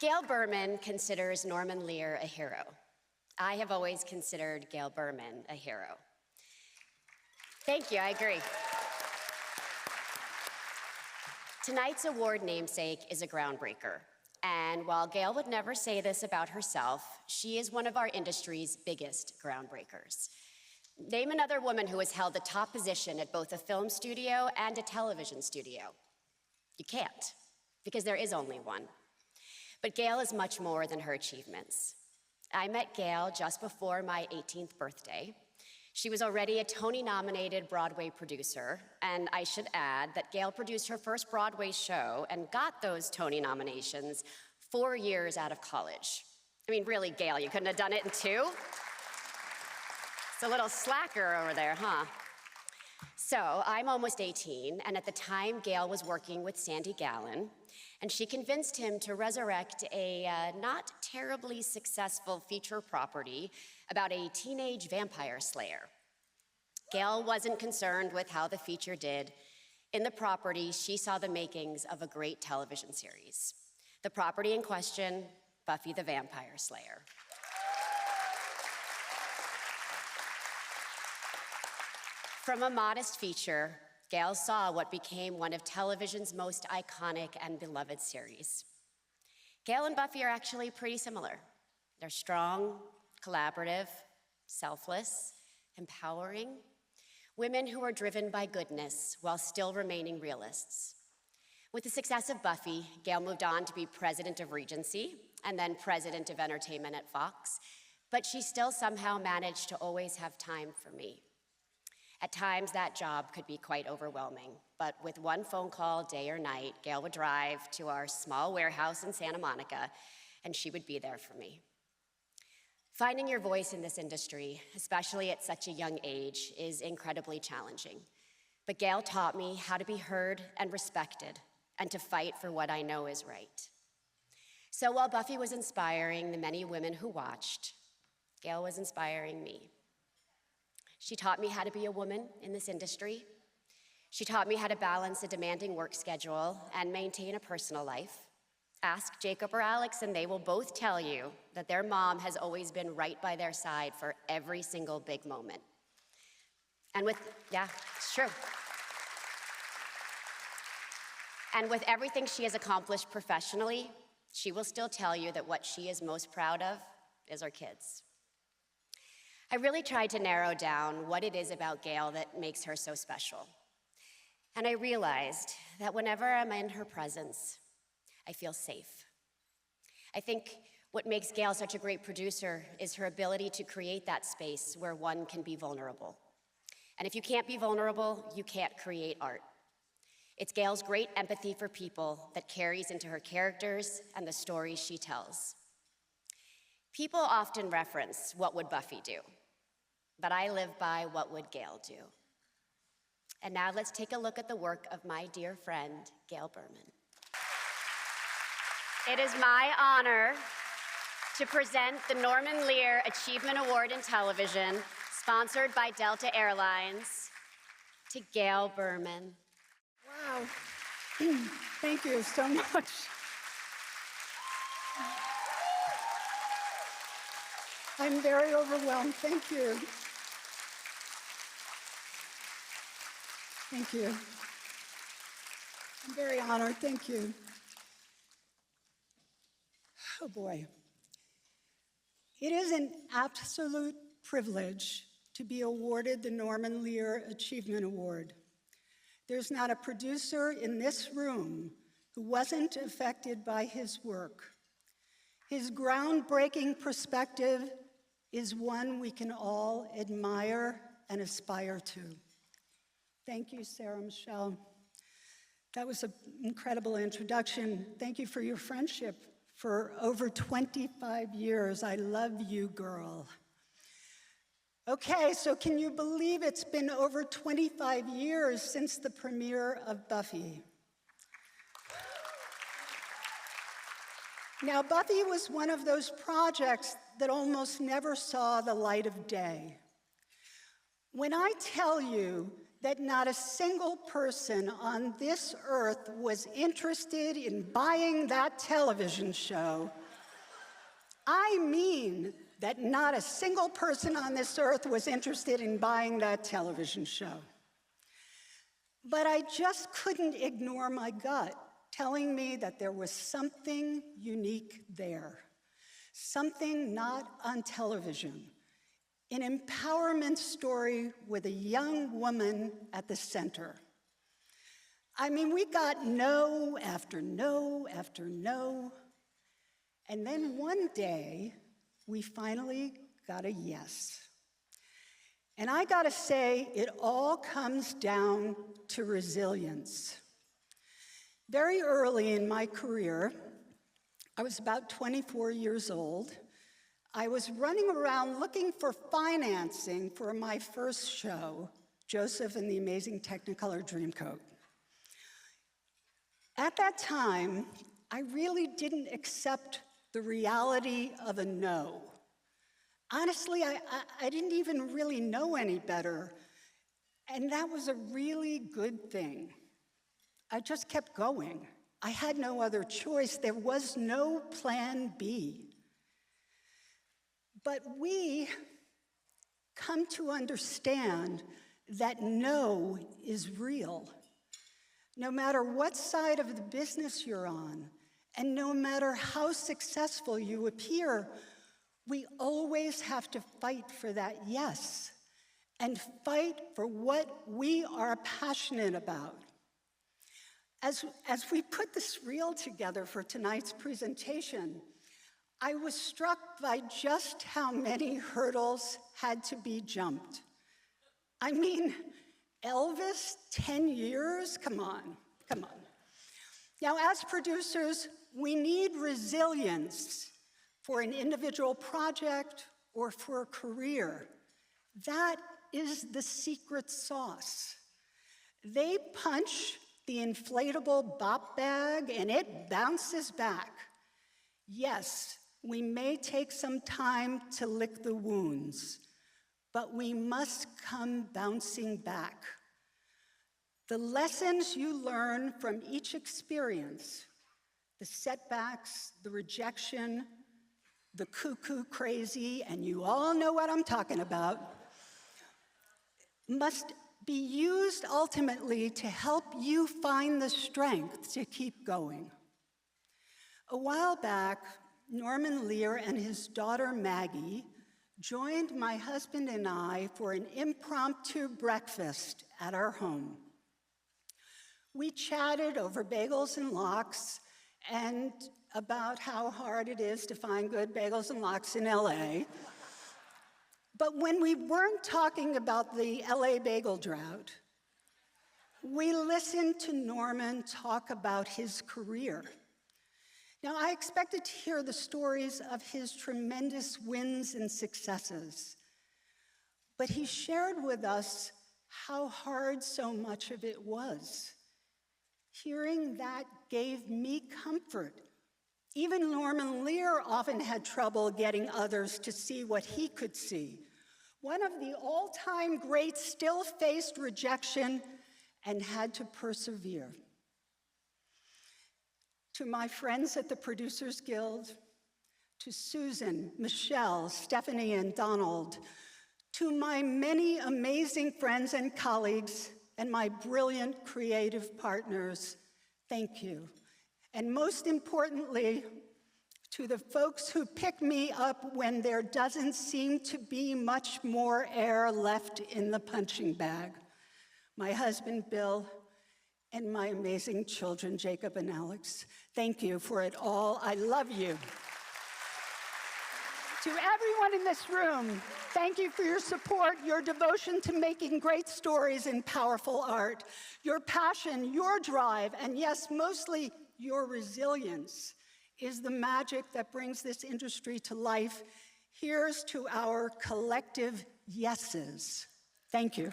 Gail Berman considers Norman Lear a hero. I have always considered Gail Berman a hero. Thank you, I agree. Tonight's award namesake is a groundbreaker. And while Gail would never say this about herself, she is one of our industry's biggest groundbreakers. Name another woman who has held the top position at both a film studio and a television studio. You can't, because there is only one. But Gail is much more than her achievements. I met Gail just before my 18th birthday. She was already a Tony-nominated Broadway producer, and I should add that Gail produced her first Broadway show and got those Tony nominations 4 years out of college. I mean, really, Gail, you couldn't have done it in 2? It's a little slacker over there, huh? So I'm almost 18, and at the time, Gail was working with Sandy Gallen, and she convinced him to resurrect a not terribly successful feature property about a teenage vampire slayer. Gail wasn't concerned with how the feature did. In the property, she saw the makings of a great television series. The property in question, Buffy the Vampire Slayer. From a modest feature, Gail saw what became one of television's most iconic and beloved series. Gail and Buffy are actually pretty similar. They're strong, collaborative, selfless, empowering, women who are driven by goodness while still remaining realists. With the success of Buffy, Gail moved on to be president of Regency and then president of entertainment at Fox, but she still somehow managed to always have time for me. At times, that job could be quite overwhelming, but with one phone call, day or night, Gail would drive to our small warehouse in Santa Monica, and she would be there for me. Finding your voice in this industry, especially at such a young age, is incredibly challenging. But Gail taught me how to be heard and respected, and to fight for what I know is right. So while Buffy was inspiring the many women who watched, Gail was inspiring me. She taught me how to be a woman in this industry. She taught me how to balance a demanding work schedule and maintain a personal life. Ask Jacob or Alex, and they will both tell you that their mom has always been right by their side for every single big moment. And yeah, it's true. And with everything she has accomplished professionally, she will still tell you that what she is most proud of is her kids. I really tried to narrow down what it is about Gail that makes her so special. And I realized that whenever I'm in her presence, I feel safe. I think what makes Gail such a great producer is her ability to create that space where one can be vulnerable. And if you can't be vulnerable, you can't create art. It's Gail's great empathy for people that carries into her characters and the stories she tells. People often reference, what would Buffy do? But I live by, what would Gail do? And now let's take a look at the work of my dear friend, Gail Berman. It is my honor to present the Norman Lear Achievement Award in Television, sponsored by Delta Airlines, to Gail Berman. Wow. Thank you so much. I'm very overwhelmed. Thank you. Thank you. I'm very honored. Thank you. Oh, boy. It is an absolute privilege to be awarded the Norman Lear Achievement Award. There's not a producer in this room who wasn't affected by his work. His groundbreaking perspective is one we can all admire and aspire to. Thank you, Sarah Michelle. That was an incredible introduction. Thank you for your friendship for over 25 years. I love you, girl. Okay, so can you believe it's been over 25 years since the premiere of Buffy? Now, Buffy was one of those projects that almost never saw the light of day. When I tell you that not a single person on this earth was interested in buying that television show. I mean that not a single person on this earth was interested in buying that television show. But I just couldn't ignore my gut telling me that there was something unique there, something not on television, an empowerment story with a young woman at the center. I mean, we got no after no after no, and then one day, we finally got a yes. And I gotta say, it all comes down to resilience. Very early in my career, I was about 24 years old. I was running around looking for financing for my first show, Joseph and the Amazing Technicolor Dreamcoat. At that time, I really didn't accept the reality of a no. Honestly, I didn't even really know any better, and that was a really good thing. I just kept going. I had no other choice. There was no plan B. But we come to understand that no is real. No matter what side of the business you're on, and no matter how successful you appear, we always have to fight for that yes, and fight for what we are passionate about. As we put this reel together for tonight's presentation, I was struck by just how many hurdles had to be jumped. I mean, Elvis, 10 years? Come on, come on. Now, as producers, we need resilience for an individual project or for a career. That is the secret sauce. They punch the inflatable bop bag and it bounces back. Yes, we may take some time to lick the wounds, but we must come bouncing back. The lessons you learn from each experience, the setbacks, the rejection, the cuckoo crazy, and you all know what I'm talking about, must be used ultimately to help you find the strength to keep going. A while back, Norman Lear and his daughter Maggie joined my husband and I for an impromptu breakfast at our home. We chatted over bagels and lox and about how hard it is to find good bagels and lox in LA. But when we weren't talking about the LA bagel drought, we listened to Norman talk about his career. Now, I expected to hear the stories of his tremendous wins and successes, but he shared with us how hard so much of it was. Hearing that gave me comfort. Even Norman Lear often had trouble getting others to see what he could see. One of the all-time greats still faced rejection and had to persevere. To my friends at the Producers Guild, to Susan, Michelle, Stephanie, and Donald, to my many amazing friends and colleagues, and my brilliant creative partners, thank you. And most importantly, to the folks who pick me up when there doesn't seem to be much more air left in the punching bag. My husband, Bill, and my amazing children, Jacob and Alex. Thank you for it all. I love you. To everyone in this room, thank you for your support, your devotion to making great stories and powerful art, your passion, your drive, and yes, mostly your resilience is the magic that brings this industry to life. Here's to our collective yeses. Thank you.